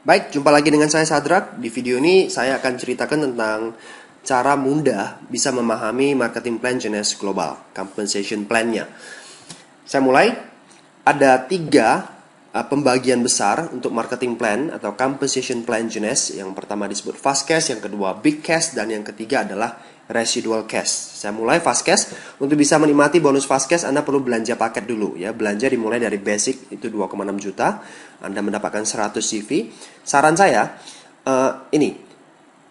Baik, jumpa lagi dengan saya Sadrak. Di video ini saya akan ceritakan tentang cara mudah bisa memahami marketing plan Genes Global, compensation plan-nya. Saya mulai, ada tiga pembagian besar untuk marketing plan atau compensation plan Genes. Yang pertama disebut fast cash, yang kedua big cash, dan yang ketiga adalah residual cash. Saya mulai fast cash. Untuk bisa menikmati bonus fast cash, Anda perlu belanja paket dulu ya. Belanja dimulai dari basic itu 2,6 juta. Anda mendapatkan 100 CV. Saran saya ini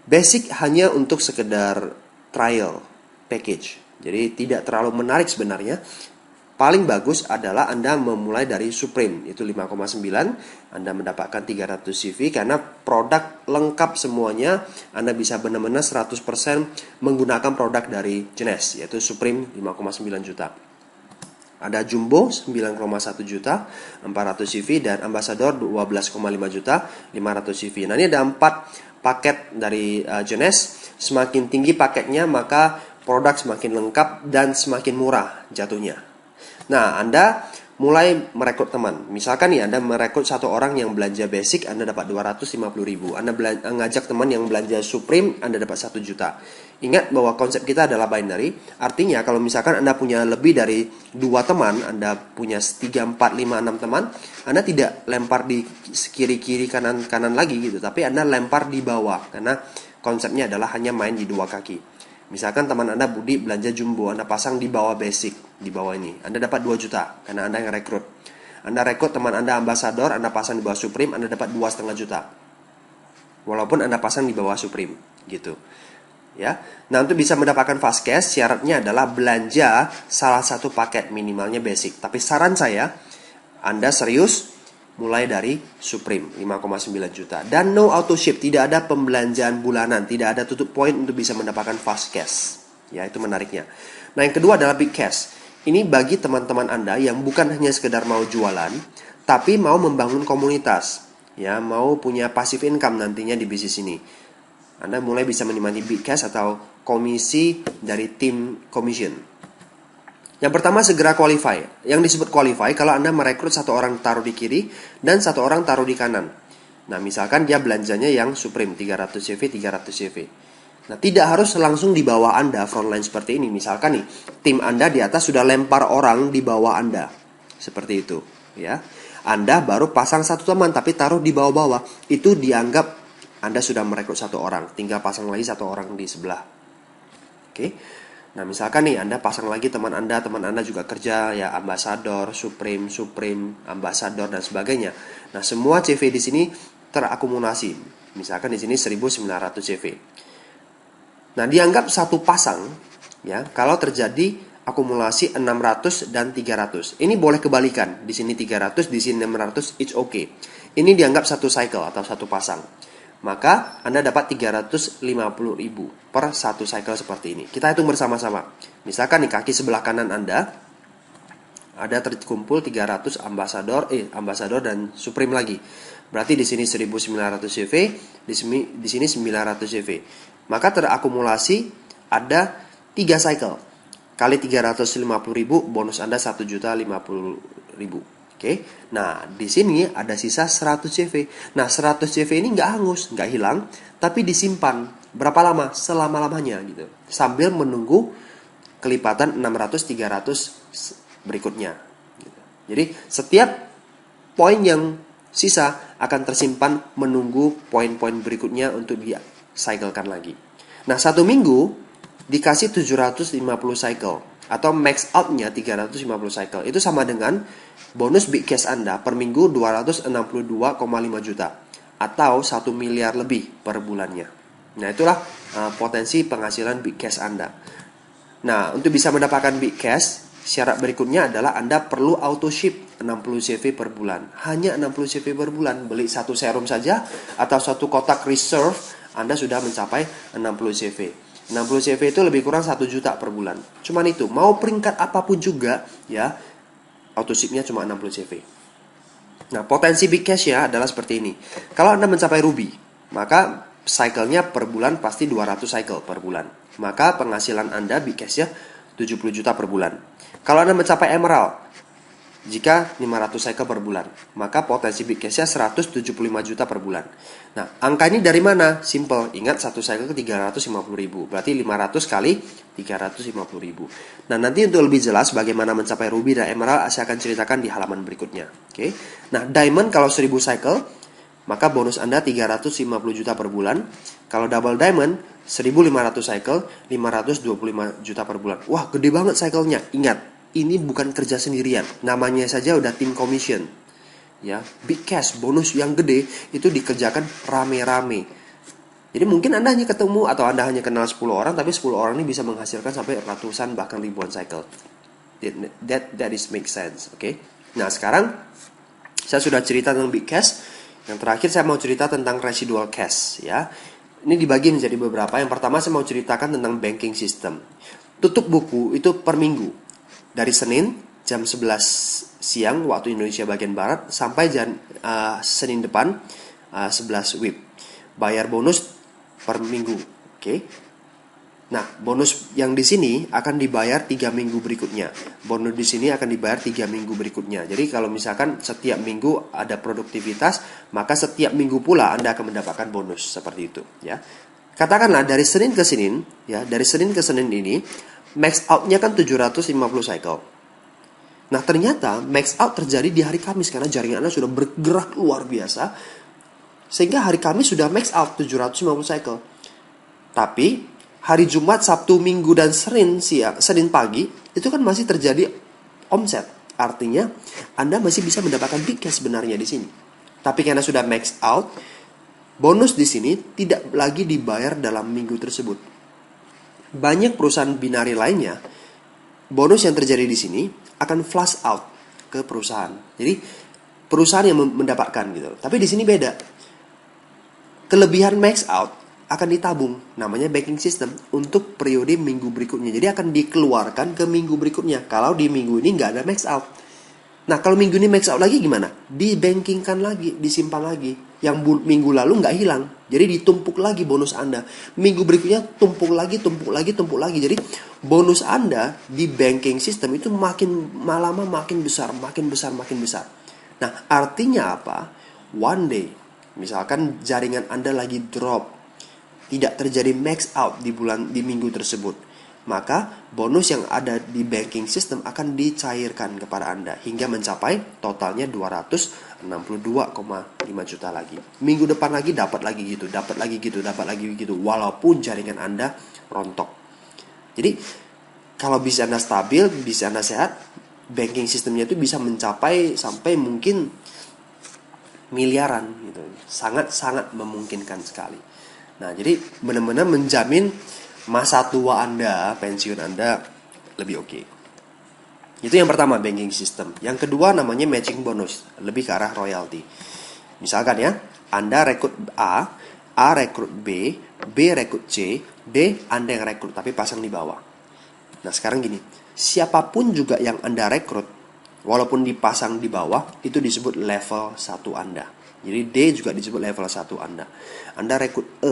basic hanya untuk sekedar trial package. Jadi tidak terlalu menarik sebenarnya. Paling bagus adalah Anda memulai dari Supreme, itu 5,9, Anda mendapatkan 300 CV karena produk lengkap semuanya. Anda bisa benar-benar 100% menggunakan produk dari Genes, yaitu Supreme 5,9 juta. Ada Jumbo 9,1 juta, 400 CV, dan Ambassador 12,5 juta, 500 CV. Nah, ini ada 4 paket dari Genes. Semakin tinggi paketnya, maka produk semakin lengkap dan semakin murah jatuhnya. Nah, Anda mulai merekrut teman. Misalkan nih, Anda merekrut satu orang yang belanja basic, Anda dapat 250.000. Anda ngajak teman yang belanja Supreme, Anda dapat 1 juta. Ingat bahwa konsep kita adalah binary. Artinya, kalau misalkan Anda punya lebih dari 2 teman, Anda punya 3, 4, 5, 6 teman, Anda tidak lempar di kiri-kiri, kanan-kanan lagi gitu. Tapi Anda lempar di bawah. Karena konsepnya adalah hanya main di 2 kaki. Misalkan teman Anda Budi belanja Jumbo, Anda pasang di bawah basic, di bawah ini. Anda dapat 2 juta, karena Anda yang rekrut. Anda rekrut teman Anda Ambassador, Anda pasang di bawah Supreme, Anda dapat 2,5 juta. Walaupun Anda pasang di bawah Supreme, gitu. Ya. Nah, untuk bisa mendapatkan fast cash, syaratnya adalah belanja salah satu paket, minimalnya basic. Tapi saran saya, Anda serius, mulai dari Supreme 5,9 juta. Dan no auto ship, tidak ada pembelanjaan bulanan, tidak ada tutup poin untuk bisa mendapatkan fast cash. Ya, itu menariknya. Nah, yang kedua adalah big cash. Ini bagi teman-teman Anda yang bukan hanya sekedar mau jualan, tapi mau membangun komunitas. Ya, mau punya passive income nantinya di bisnis ini. Anda mulai bisa menikmati big cash atau komisi dari tim commission. Yang pertama, segera qualify. Yang disebut qualify, kalau Anda merekrut satu orang taruh di kiri dan satu orang taruh di kanan. Nah, misalkan dia belanjanya yang Supreme, 300 CV, 300 CV. Nah, tidak harus langsung di bawah Anda frontline seperti ini. Misalkan nih, tim Anda di atas sudah lempar orang di bawah Anda. Seperti itu, ya. Anda baru pasang satu teman tapi taruh di bawah-bawah. Itu dianggap Anda sudah merekrut satu orang, tinggal pasang lagi satu orang di sebelah. Oke. Nah, misalkan nih Anda pasang lagi teman Anda juga kerja ya Ambassador, Supreme, Ambassador dan sebagainya. Nah, semua CV di sini terakumulasi. Misalkan di sini 1900 CV. Nah, dianggap satu pasang ya kalau terjadi akumulasi 600 dan 300. Ini boleh kebalikan. Di sini 300, di sini 600, it's okay. Ini dianggap satu cycle atau satu pasang. Maka Anda dapat 350.000 per satu cycle seperti ini. Kita hitung bersama-sama. Misalkan di kaki sebelah kanan Anda ada terkumpul 300 Ambassador dan Supreme lagi. Berarti di sini 1900 CV, di sini 900 CV. Maka terakumulasi ada 3 cycle. Kali 350.000, bonus Anda 1.050.000. Oke, nah di sini ada sisa 100 CV. Nah, 100 CV ini nggak hangus, nggak hilang, tapi disimpan berapa lama? Selama-lamanya gitu. Sambil menunggu kelipatan 600, 300 berikutnya. Gitu. Jadi setiap poin yang sisa akan tersimpan menunggu poin-poin berikutnya untuk di-cyclekan lagi. Nah, 1 minggu dikasih 750 cycle atau max out-nya 350 cycle. Itu sama dengan bonus big cash Anda per minggu 262,5 juta atau 1 miliar lebih per bulannya. Nah, itulah potensi penghasilan big cash Anda. Nah, untuk bisa mendapatkan big cash, syarat berikutnya adalah Anda perlu auto ship 60 CV per bulan. Hanya 60 CV per bulan. Beli satu serum saja atau satu kotak reserve, Anda sudah mencapai 60 CV. 60 CV itu lebih kurang 1 juta per bulan. Cuman itu, mau peringkat apapun juga ya, auto shipnya cuma 60 CV. Nah, potensi big cash ya adalah seperti ini. Kalau Anda mencapai Ruby, maka cycle-nya per bulan pasti 200 cycle per bulan. Maka penghasilan Anda big cash ya 70 juta per bulan. Kalau Anda mencapai Emerald, Jika 500 cycle per bulan, maka potensi big cashnya 175 juta per bulan. Nah, angka ini dari mana? Simple, ingat satu cycle ke 350 ribu, berarti 500 kali 350 ribu. Nah, nanti untuk lebih jelas bagaimana mencapai ruby dan emerald, saya akan ceritakan di halaman berikutnya. Oke. Nah, diamond kalau 1000 cycle, maka bonus Anda 350 juta per bulan. Kalau double diamond, 1500 cycle, 525 juta per bulan. Wah, gede banget cycle-nya. Ingat, ini bukan kerja sendirian, namanya saja udah tim commission, ya. Big cash, bonus yang gede itu dikerjakan rame-rame. Jadi mungkin Anda hanya ketemu atau Anda hanya kenal 10 orang, tapi 10 orang ini bisa menghasilkan sampai ratusan bahkan ribuan cycle. That is make sense, oke? Okay? Nah, sekarang saya sudah cerita tentang big cash. Yang terakhir saya mau cerita tentang residual cash, ya. Ini dibagi menjadi beberapa. Yang pertama saya mau ceritakan tentang banking system. Tutup buku itu per minggu. Dari Senin jam 11 siang waktu Indonesia bagian Barat sampai Senin depan 11 WIB. Bayar bonus per minggu, oke? Nah, bonus yang di sini akan dibayar 3 minggu berikutnya. Bonus di sini akan dibayar 3 minggu berikutnya. Jadi kalau misalkan setiap minggu ada produktivitas, maka setiap minggu pula Anda akan mendapatkan bonus seperti itu, ya. Katakanlah dari Senin ke Senin, ya, dari Senin ke Senin ini max out-nya kan 750 cycle. Nah, ternyata max out terjadi di hari Kamis karena jaringan Anda sudah bergerak luar biasa. Sehingga hari Kamis sudah max out 750 cycle. Tapi hari Jumat, Sabtu, Minggu dan Senin pagi itu kan masih terjadi omset. Artinya Anda masih bisa mendapatkan big cash sebenarnya di sini. Tapi karena sudah max out, bonus di sini tidak lagi dibayar dalam minggu tersebut. Banyak perusahaan binari lainnya, bonus yang terjadi di sini akan flush out ke perusahaan. Jadi perusahaan yang mendapatkan gitu. Tapi di sini beda. Kelebihan max out akan ditabung, namanya banking system, untuk periode minggu berikutnya. Jadi akan dikeluarkan ke minggu berikutnya. Kalau di minggu ini nggak ada max out. Nah, kalau minggu ini max out lagi gimana? Dibankingkan lagi, disimpan lagi. Yang minggu lalu nggak hilang. Jadi ditumpuk lagi bonus Anda. Minggu berikutnya tumpuk lagi. Jadi bonus Anda di banking system itu makin lama makin besar. Nah, artinya apa? One day, misalkan jaringan Anda lagi drop, tidak terjadi max out di minggu tersebut, maka bonus yang ada di banking system akan dicairkan kepada Anda hingga mencapai totalnya 262,5 juta lagi. Minggu depan lagi dapat lagi gitu, walaupun jaringan Anda rontok. Jadi kalau bisa Anda stabil, bisa Anda sehat, banking systemnya itu bisa mencapai sampai mungkin miliaran gitu. Sangat memungkinkan sekali. Nah, jadi benar-benar menjamin masa tua Anda, pensiun Anda lebih oke. Itu yang pertama, banking system. Yang kedua namanya matching bonus, lebih ke arah royalty. Misalkan ya, Anda rekrut A rekrut B rekrut C, D Anda yang rekrut tapi pasang di bawah. Nah, sekarang gini, siapapun juga yang Anda rekrut, walaupun dipasang di bawah, itu disebut level 1 Anda. Jadi D juga disebut level 1 Anda. Anda rekrut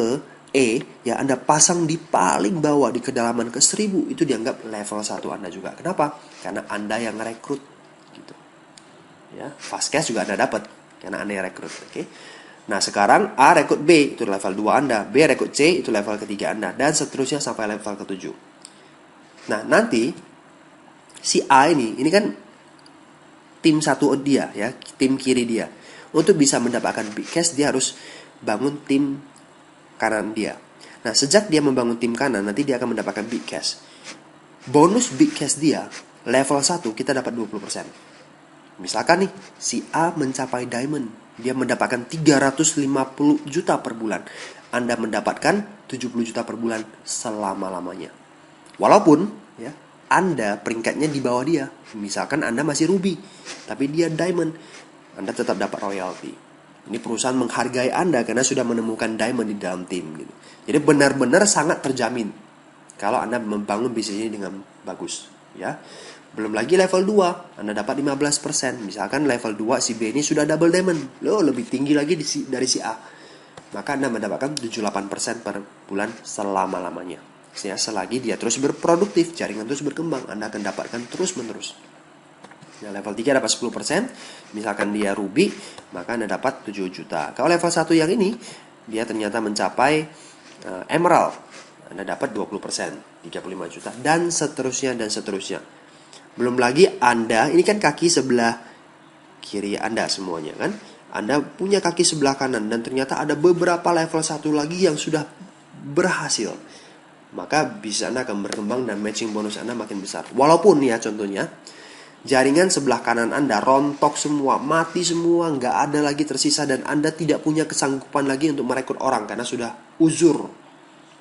E yang Anda pasang di paling bawah di kedalaman ke 1000, itu dianggap level 1 Anda juga. Kenapa? Karena Anda yang rekrut gitu. Ya, fast cash juga Anda dapat karena Anda yang rekrut, oke? Nah, sekarang A rekrut B itu level 2 Anda, B rekrut C itu level ketiga Anda, dan seterusnya sampai level ke-7. Nah, nanti si A ini kan tim 1 dia ya, tim kiri dia. Untuk bisa mendapatkan big cash, dia harus bangun tim kanan dia. Nah, sejak dia membangun tim kanan, nanti dia akan mendapatkan big cash. Bonus big cash dia, level 1 kita dapat 20%. Misalkan nih, si A mencapai diamond, dia mendapatkan 350 juta per bulan. Anda mendapatkan 70 juta per bulan selama-lamanya. Walaupun ya, Anda peringkatnya di bawah dia. Misalkan Anda masih ruby, tapi dia diamond, Anda tetap dapat royalty. Ini perusahaan menghargai Anda karena sudah menemukan diamond di dalam tim gitu. Jadi benar-benar sangat terjamin kalau Anda membangun bisnis ini dengan bagus, ya. Belum lagi level 2, Anda dapat 15%. Misalkan level 2 si B ini sudah double diamond, lebih tinggi lagi dari si A. Maka Anda mendapatkan 78% per bulan selama-lamanya. Selagi dia terus berproduktif, jaringan terus berkembang, Anda akan dapatkan terus-menerus. Nah, level 3 dapat 10%. Misalkan dia ruby, maka Anda dapat 7 juta. Kalau level 1 yang ini, dia ternyata mencapai emerald. Anda dapat 20%, 35 juta. Dan seterusnya, dan seterusnya. Belum lagi Anda, ini kan kaki sebelah kiri Anda semuanya kan. Anda punya kaki sebelah kanan, dan ternyata ada beberapa level 1 lagi yang sudah berhasil. Maka bisa Anda akan berkembang dan matching bonus Anda makin besar. Walaupun ya contohnya, jaringan sebelah kanan Anda rontok semua, mati semua, nggak ada lagi tersisa, dan Anda tidak punya kesanggupan lagi untuk merekrut orang karena sudah uzur,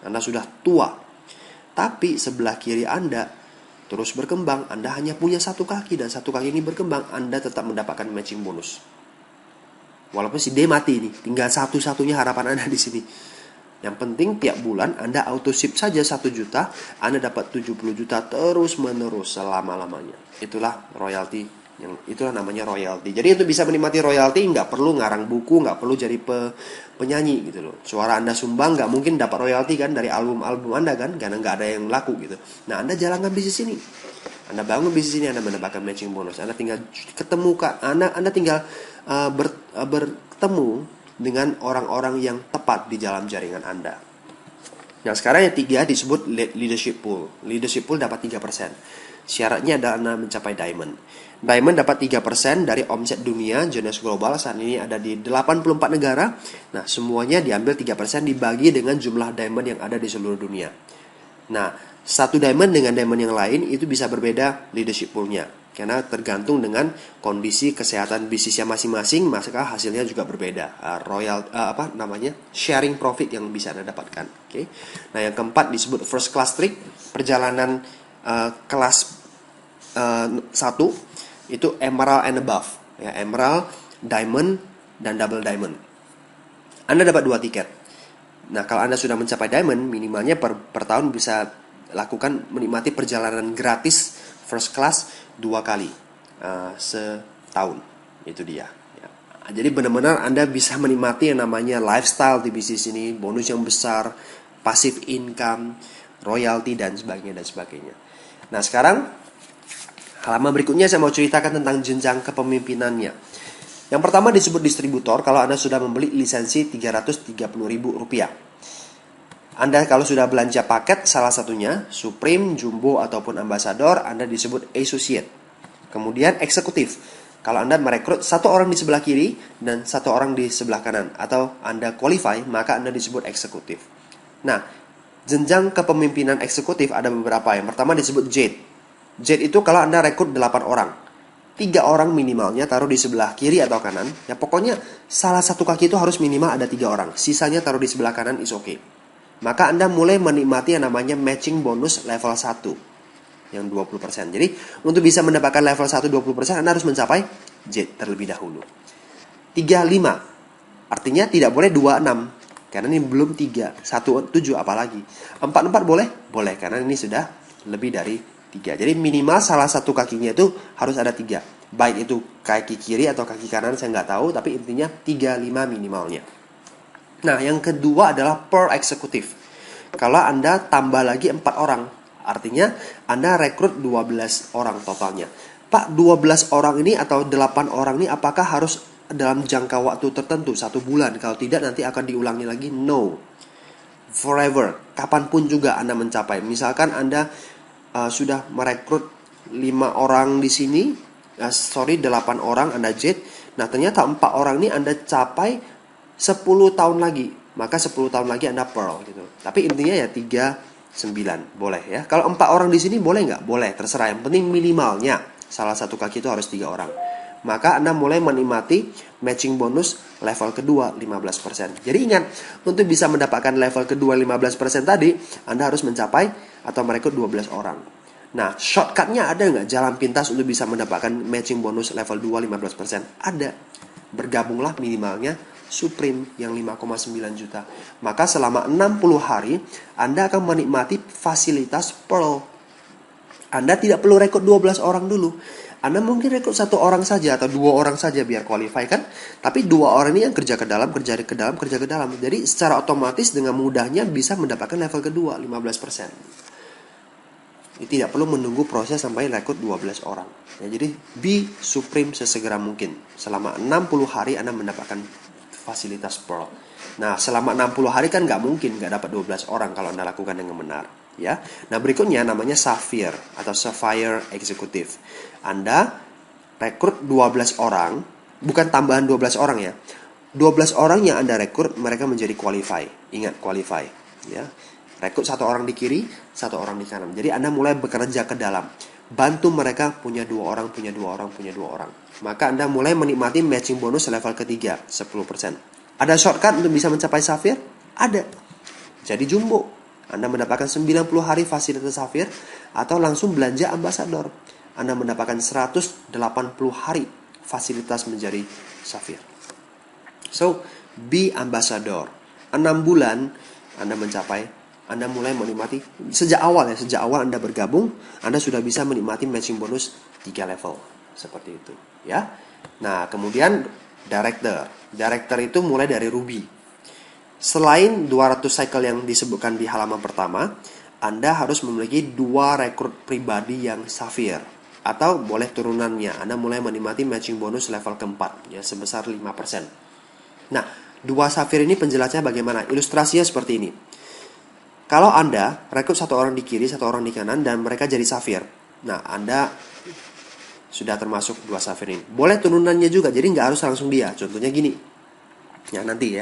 Anda sudah tua. Tapi sebelah kiri Anda terus berkembang, Anda hanya punya satu kaki, dan satu kaki ini berkembang, Anda tetap mendapatkan matching bonus. Walaupun si D mati nih, tinggal satu-satunya harapan Anda di sini. Yang penting tiap bulan Anda auto ship saja 1 juta, Anda dapat 70 juta terus menerus selama-lamanya. Itulah royalty, itulah namanya royalty. Jadi untuk bisa menikmati royalty nggak perlu ngarang buku, nggak perlu jadi penyanyi gitu loh. Suara Anda sumbang nggak mungkin dapat royalty kan dari album-album Anda kan, karena nggak ada yang laku gitu. Nah, Anda jalankan bisnis ini. Anda bangun bisnis ini, Anda mendapatkan matching bonus. Anda tinggal ketemu Anda tinggal bertemu dengan orang-orang yang tepat di dalam jaringan Anda. Nah, sekarang yang 3 disebut leadership pool. Leadership pool dapat 3%. Syaratnya adalah Anda mencapai diamond. Diamond dapat 3% dari omset dunia Genius Global. Saat ini ada di 84 negara. Nah, semuanya diambil 3% dibagi dengan jumlah diamond yang ada di seluruh dunia. Nah, satu diamond dengan diamond yang lain itu bisa berbeda leadership pool-nya. Karena tergantung dengan kondisi kesehatan bisnisnya masing-masing, maka hasilnya juga berbeda. Sharing profit yang bisa Anda dapatkan. Oke. Nah, yang keempat disebut first class trick, perjalanan kelas 1 itu emerald and above. Ya, emerald, diamond, dan double diamond. Anda dapat 2 tiket. Nah, kalau Anda sudah mencapai diamond, minimalnya per tahun bisa lakukan menikmati perjalanan gratis first class 2 kali setahun. Itu dia ya. Jadi benar-benar Anda bisa menikmati yang namanya lifestyle di bisnis ini, bonus yang besar, passive income, royalty, dan sebagainya. Nah, sekarang halaman berikutnya saya mau ceritakan tentang jenjang kepemimpinannya. Yang pertama disebut distributor. Kalau Anda sudah membeli lisensi Rp330.000. Anda kalau sudah belanja paket salah satunya Supreme, Jumbo, ataupun Ambassador, Anda disebut associate. Kemudian eksekutif. Kalau Anda merekrut 1 orang di sebelah kiri dan 1 orang di sebelah kanan, atau Anda qualify, maka Anda disebut eksekutif. Nah, jenjang kepemimpinan eksekutif ada beberapa. Yang pertama disebut Jade. Jade itu kalau Anda rekrut 8 orang. 3 orang minimalnya taruh di sebelah kiri atau kanan. Ya pokoknya salah satu kaki itu harus minimal ada 3 orang. Sisanya taruh di sebelah kanan is okay. Maka Anda mulai menikmati yang namanya matching bonus level 1 yang 20%. Jadi untuk bisa mendapatkan level 1 20%, Anda harus mencapai Jade terlebih dahulu. 35 artinya tidak boleh 26, karena ini belum 3, 1 7 apalagi. 4 boleh? Boleh, karena ini sudah lebih dari 3. Jadi minimal salah satu kakinya itu harus ada 3. Baik itu kaki kiri atau kaki kanan saya nggak tahu, tapi intinya 35 minimalnya. Nah, yang kedua adalah per eksekutif. Kalau Anda tambah lagi 4 orang, artinya Anda rekrut 12 orang totalnya. Pak, 12 orang ini atau 8 orang ini apakah harus dalam jangka waktu tertentu 1 bulan? Kalau tidak nanti akan diulangi lagi? No. Forever. Kapanpun juga Anda mencapai. Misalkan Anda sudah merekrut 5 orang di sini, 8 orang Anda Jade. Nah, ternyata 4 orang ini Anda capai 10 tahun lagi, maka 10 tahun lagi Anda Pearl gitu. Tapi intinya ya 39 boleh ya. Kalau 4 orang di sini boleh nggak? Boleh, terserah. Yang penting minimalnya salah satu kaki itu harus 3 orang. Maka Anda mulai menikmati matching bonus level kedua 15%. Jadi ingat, untuk bisa mendapatkan level kedua 15% tadi, Anda harus mencapai atau merekrut 12 orang. Nah, shortcutnya ada nggak? Jalan pintas untuk bisa mendapatkan matching bonus level 2 15%? Ada. Bergabunglah minimalnya Supreme yang 5,9 juta. Maka selama 60 hari Anda akan menikmati fasilitas Pearl. Anda tidak perlu rekrut 12 orang dulu. Anda mungkin rekrut 1 orang saja atau 2 orang saja biar qualify kan. Tapi 2 orang ini yang kerja ke dalam. Jadi secara otomatis dengan mudahnya bisa mendapatkan level kedua 15%. Tidak perlu menunggu proses sampai rekrut 12 orang. Ya, jadi be supreme sesegera mungkin. Selama 60 hari Anda mendapatkan fasilitas Pearl. Nah, selama 60 hari kan nggak mungkin nggak dapat 12 orang kalau Anda lakukan dengan benar. Ya. Nah, berikutnya namanya Sapphire atau Sapphire Executive. Anda rekrut 12 orang, bukan tambahan 12 orang ya. 12 orang yang Anda rekrut, mereka menjadi qualify. Ingat, qualify. Ya. Rekrut satu orang di kiri, satu orang di kanan. Jadi Anda mulai bekerja ke dalam. Bantu mereka punya 2 orang, punya 2 orang, punya 2 orang. Maka Anda mulai menikmati matching bonus level ketiga, 10%. Ada shortcut untuk bisa mencapai Sapphire? Ada. Jadi jumbo. Anda mendapatkan 90 hari fasilitas Sapphire atau langsung belanja ambassador. Anda mendapatkan 180 hari fasilitas menjadi Sapphire. So, be ambassador. 6 bulan Anda mulai menikmati sejak awal Anda bergabung, Anda sudah bisa menikmati matching bonus 3 level seperti itu, ya. Nah, kemudian director itu mulai dari Ruby. Selain 200 cycle yang disebutkan di halaman pertama, Anda harus memiliki 2 rekrut pribadi yang Sapphire atau boleh turunannya. Anda mulai menikmati matching bonus level keempat ya sebesar 5%. Nah, 2 Sapphire ini penjelasannya bagaimana? Ilustrasinya seperti ini. Kalau Anda rekrut 1 orang di kiri, 1 orang di kanan, dan mereka jadi Sapphire. Nah, Anda sudah termasuk 2 Sapphire ini. Boleh turunannya juga, jadi nggak harus langsung dia. Contohnya gini. Ya, nanti.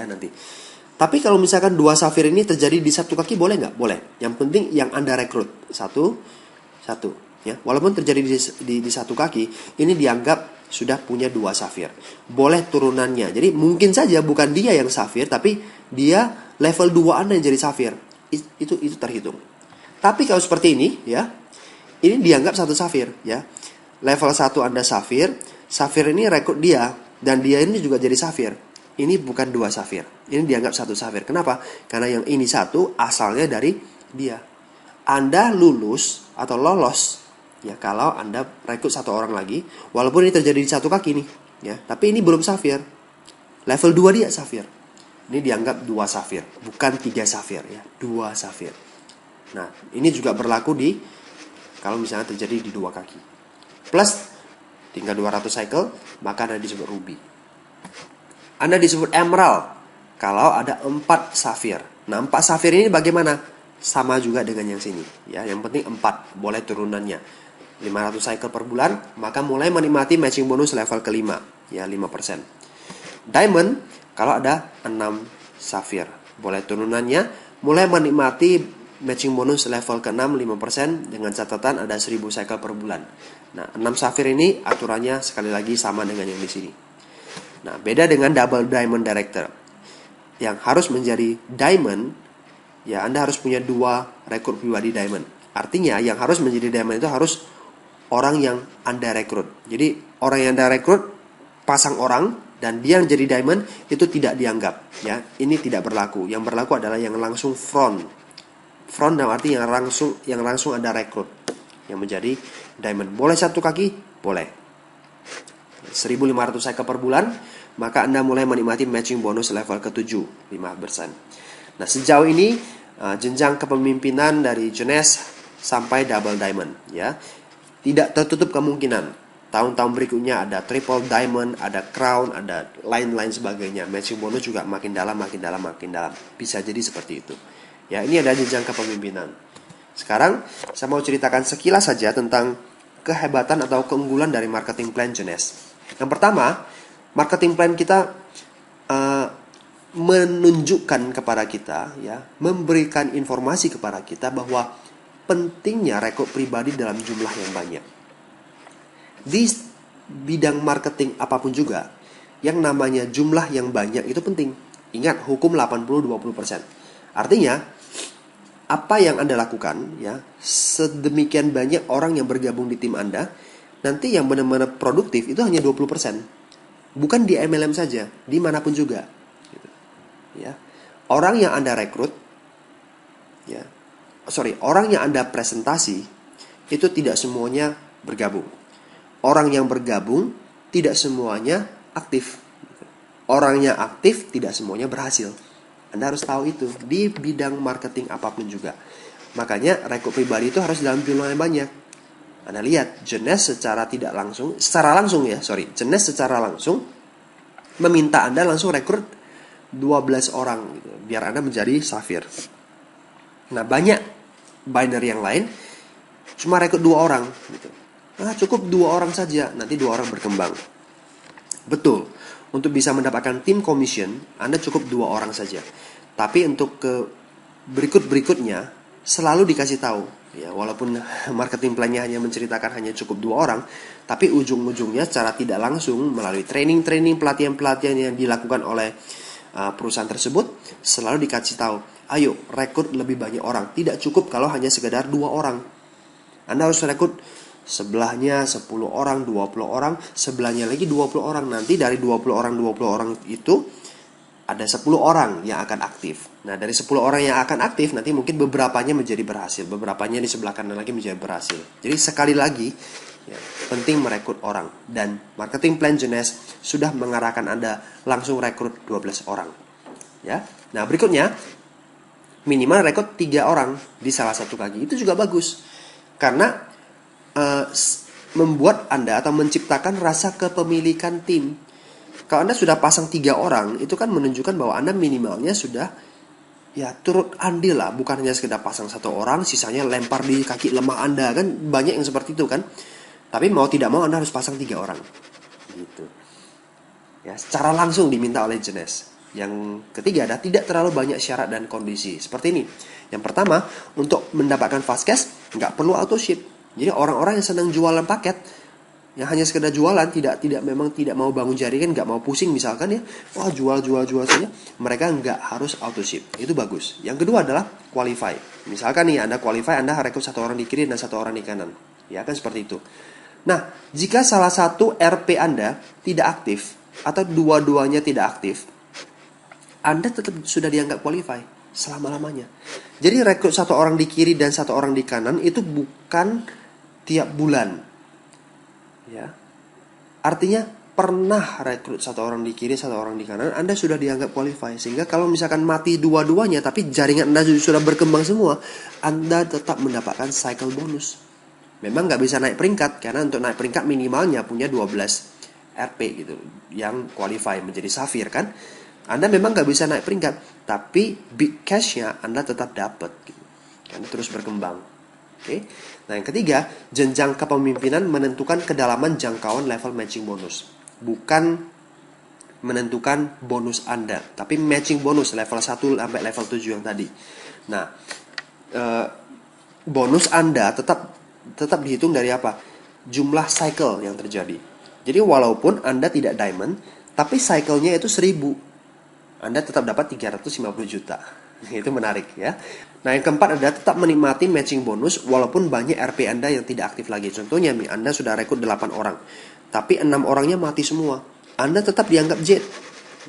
Tapi kalau misalkan 2 Sapphire ini terjadi di satu kaki, boleh nggak? Boleh. Yang penting yang Anda rekrut. Satu. Ya. Walaupun terjadi di satu kaki, ini dianggap sudah punya 2 Sapphire. Boleh turunannya. Jadi mungkin saja bukan dia yang Sapphire, tapi dia level 2 Anda yang jadi Sapphire. Itu terhitung. Tapi kalau seperti ini ya, ini dianggap 1 Sapphire ya. Level 1 Anda Sapphire ini rekrut dia dan dia ini juga jadi Sapphire. Ini bukan 2 Sapphire. Ini dianggap 1 Sapphire. Kenapa? Karena yang ini 1 asalnya dari dia. Anda lulus atau lolos ya kalau Anda rekrut 1 orang lagi, walaupun ini terjadi di satu kaki nih ya, tapi ini belum Sapphire. Level 2 dia Sapphire. Ini dianggap 2 Sapphire, bukan 3 Sapphire ya, 2 Sapphire. Nah, ini juga berlaku kalau misalnya terjadi di 2 kaki. Plus tinggal 200 cycle, maka Anda disebut Ruby. Anda disebut Emerald kalau ada 4 Sapphire. Nah, 4 Sapphire ini bagaimana? Sama juga dengan yang sini ya, yang penting 4, boleh turunannya. 500 cycle per bulan, maka mulai menikmati matching bonus level kelima ya, 5%. Diamond kalau ada 6 Sapphire, boleh turunannya, mulai menikmati matching bonus level ke-6 5% dengan catatan ada 1000 cycle per bulan. Nah, 6 Sapphire ini aturannya sekali lagi sama dengan yang di sini. Nah, beda dengan double diamond director. Yang harus menjadi diamond ya, Anda harus punya 2 rekrut pribadi diamond. Artinya yang harus menjadi diamond itu harus orang yang Anda rekrut. Jadi orang yang Anda rekrut pasang orang dan dia yang jadi diamond itu tidak dianggap ya, ini tidak berlaku. Yang berlaku adalah yang langsung front dalam arti yang langsung Anda rekrut yang menjadi diamond. Boleh 1 kaki? Boleh. 1.500 cycle per bulan, maka Anda mulai menikmati matching bonus level ke-7 5%. Nah, sejauh ini jenjang kepemimpinan dari Jones sampai double diamond ya. Tidak tertutup kemungkinan tahun-tahun berikutnya ada triple diamond, ada crown, ada lain-lain sebagainya. Matching bonus juga makin dalam. Bisa jadi seperti itu. Ya, ini ada jenjang kepemimpinan. Sekarang saya mau ceritakan sekilas saja tentang kehebatan atau keunggulan dari marketing plan Jones. Yang pertama, marketing plan kita menunjukkan kepada kita ya, memberikan informasi kepada kita bahwa pentingnya rekrut pribadi dalam jumlah yang banyak. Di bidang marketing apapun juga, yang namanya jumlah yang banyak itu penting. Ingat, hukum 80-20%. Artinya, apa yang Anda lakukan, ya, sedemikian banyak orang yang bergabung di tim Anda, nanti yang benar-benar produktif itu hanya 20%. Bukan di MLM saja, dimanapun juga. Ya. Orang yang Anda rekrut, orang yang Anda presentasi, itu tidak semuanya bergabung. Orang yang bergabung tidak semuanya aktif. Orang yang aktif tidak semuanya berhasil. Anda harus tahu itu di bidang marketing apapun juga. Makanya rekrut pribadi itu harus dalam jumlah yang banyak. Anda lihat, Jeunesse secara langsung meminta Anda langsung rekrut 12 orang gitu, biar Anda menjadi Safir. Nah, banyak binary yang lain cuma rekrut 2 orang gitu. Nah, cukup 2 orang saja, nanti 2 orang berkembang. Betul, untuk bisa mendapatkan tim commission, Anda cukup 2 orang saja. Tapi untuk ke berikutnya selalu dikasih tahu. Ya, walaupun marketing plan-nya hanya menceritakan hanya cukup 2 orang, tapi ujung-ujungnya secara tidak langsung melalui training-training, pelatihan-pelatihan yang dilakukan oleh perusahaan tersebut, selalu dikasih tahu, ayo rekrut lebih banyak orang. Tidak cukup kalau hanya sekedar 2 orang. Anda harus rekrut sebelahnya 10 orang, 20 orang, sebelahnya lagi 20 orang. Nanti dari 20 orang itu ada 10 orang yang akan aktif. Nah, dari 10 orang yang akan aktif, nanti mungkin beberapanya menjadi berhasil, beberapanya di sebelah kanan lagi menjadi berhasil. Jadi sekali lagi, ya, penting merekrut orang. Dan marketing plan Jeunesse sudah mengarahkan Anda langsung rekrut 12 orang. Ya. Nah, berikutnya, minimal rekrut 3 orang di salah satu kaki. Itu juga bagus. Karena membuat Anda atau menciptakan rasa kepemilikan tim. Kalau Anda sudah pasang 3 orang, itu kan menunjukkan bahwa Anda minimalnya sudah ya turut andil lah, bukan hanya sekedar pasang 1 orang, sisanya lempar di kaki lemah Anda, kan banyak yang seperti itu kan. Tapi mau tidak mau Anda harus pasang 3 orang. Gitu. Ya, secara langsung diminta oleh Jeunesse. Yang ketiga adalah tidak terlalu banyak syarat dan kondisi. Seperti ini. Yang pertama, untuk mendapatkan fast cash nggak perlu auto ship. Jadi orang-orang yang senang jualan paket, yang hanya sekedar jualan, tidak mau bangun jaringan, nggak mau pusing misalkan ya, wah jual saja, mereka nggak harus auto ship. Itu bagus. Yang kedua adalah qualify. Misalkan nih Anda qualify, Anda rekrut 1 orang di kiri dan 1 orang di kanan, ya kan seperti itu. Nah, jika salah satu RP Anda tidak aktif atau dua-duanya tidak aktif, Anda tetap sudah dianggap qualify selama-lamanya. Jadi rekrut 1 orang di kiri dan 1 orang di kanan itu bukan tiap bulan. Ya. Artinya pernah rekrut 1 orang di kiri, 1 orang di kanan, Anda sudah dianggap qualify. Sehingga kalau misalkan mati dua-duanya, tapi jaringan Anda sudah berkembang semua, Anda tetap mendapatkan cycle bonus. Memang nggak bisa naik peringkat, karena untuk naik peringkat minimalnya punya 12 RP gitu, yang qualify menjadi Safir kan. Anda memang nggak bisa naik peringkat, tapi big cash-nya Anda tetap dapat gitu. Anda terus berkembang. Oke. Nah, yang ketiga, jenjang kepemimpinan menentukan kedalaman jangkauan level matching bonus. Bukan menentukan bonus Anda, tapi matching bonus level 1 sampai level 7 yang tadi. Nah, bonus Anda tetap dihitung dari apa? Jumlah cycle yang terjadi. Jadi walaupun Anda tidak diamond, tapi cycle-nya itu 1000, Anda tetap dapat 350 juta. Itu menarik ya. Nah, yang keempat adalah tetap menikmati matching bonus walaupun banyak RP Anda yang tidak aktif lagi. Contohnya Anda sudah rekrut 8 orang, tapi 6 orangnya mati semua. Anda tetap dianggap jet.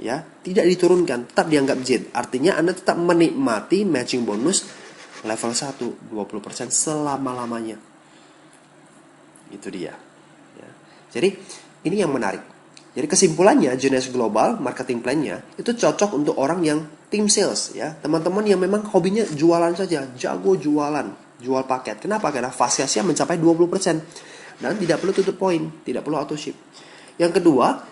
Ya, tidak diturunkan, tetap dianggap jet. Artinya Anda tetap menikmati matching bonus level 1 20% selama-lamanya. Itu dia. Ya. Jadi, ini yang menarik. Jadi kesimpulannya, Jeunesse Global marketing plan-nya itu cocok untuk orang yang tim sales ya. Teman-teman yang memang hobinya jualan saja, jago jualan, jual paket. Kenapa? Karena fast cash-nya mencapai 20% dan tidak perlu tutup poin, tidak perlu auto ship. Yang kedua,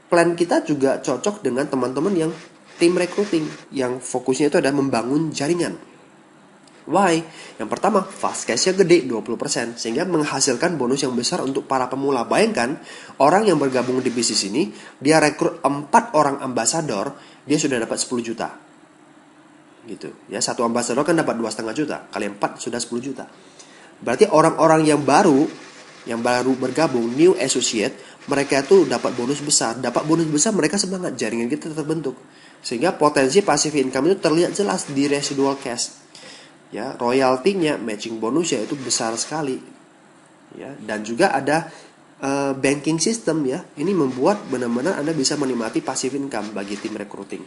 plan kita juga cocok dengan teman-teman yang tim recruiting yang fokusnya itu adalah membangun jaringan. Why? Yang pertama, fast cash-nya gede 20%, sehingga menghasilkan bonus yang besar untuk para pemula. Bayangkan, orang yang bergabung di bisnis ini, dia rekrut 4 orang ambasador, dia sudah dapat 10 juta. Gitu. Ya, satu ambasador kan dapat 2,5 juta, kali 4 sudah 10 juta. Berarti orang-orang yang baru bergabung, new associate, mereka tuh dapat bonus besar. Dapat bonus besar, mereka semangat, jaringan kita terbentuk. Sehingga potensi passive income itu terlihat jelas di residual cash. Ya, royaltinya, matching bonusnya itu besar sekali. Ya, dan juga ada banking system ya. Ini membuat benar-benar Anda bisa menikmati passive income bagi tim recruiting.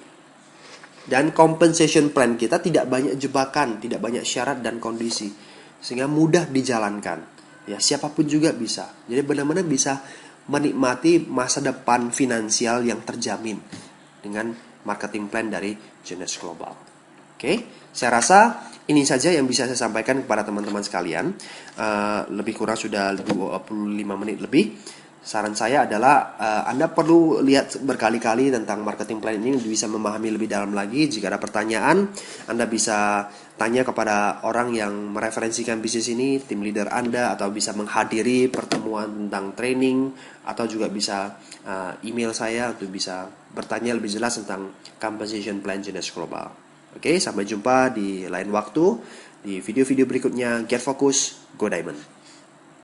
Dan compensation plan kita tidak banyak jebakan, tidak banyak syarat dan kondisi, sehingga mudah dijalankan. Ya, siapapun juga bisa. Jadi benar-benar bisa menikmati masa depan finansial yang terjamin dengan marketing plan dari Jeunesse Global. Oke, saya rasa Ini saja yang bisa saya sampaikan kepada teman-teman sekalian. Lebih kurang sudah 25 menit lebih. Saran saya adalah Anda perlu lihat berkali-kali tentang marketing plan ini, bisa memahami lebih dalam lagi. Jika ada pertanyaan, Anda bisa tanya kepada orang yang mereferensikan bisnis ini, tim leader Anda, atau bisa menghadiri pertemuan tentang training, atau juga bisa email saya untuk bisa bertanya lebih jelas tentang compensation plan Genius Global. Oke, sampai jumpa di lain waktu di video-video berikutnya. Get Focus, Go Diamond.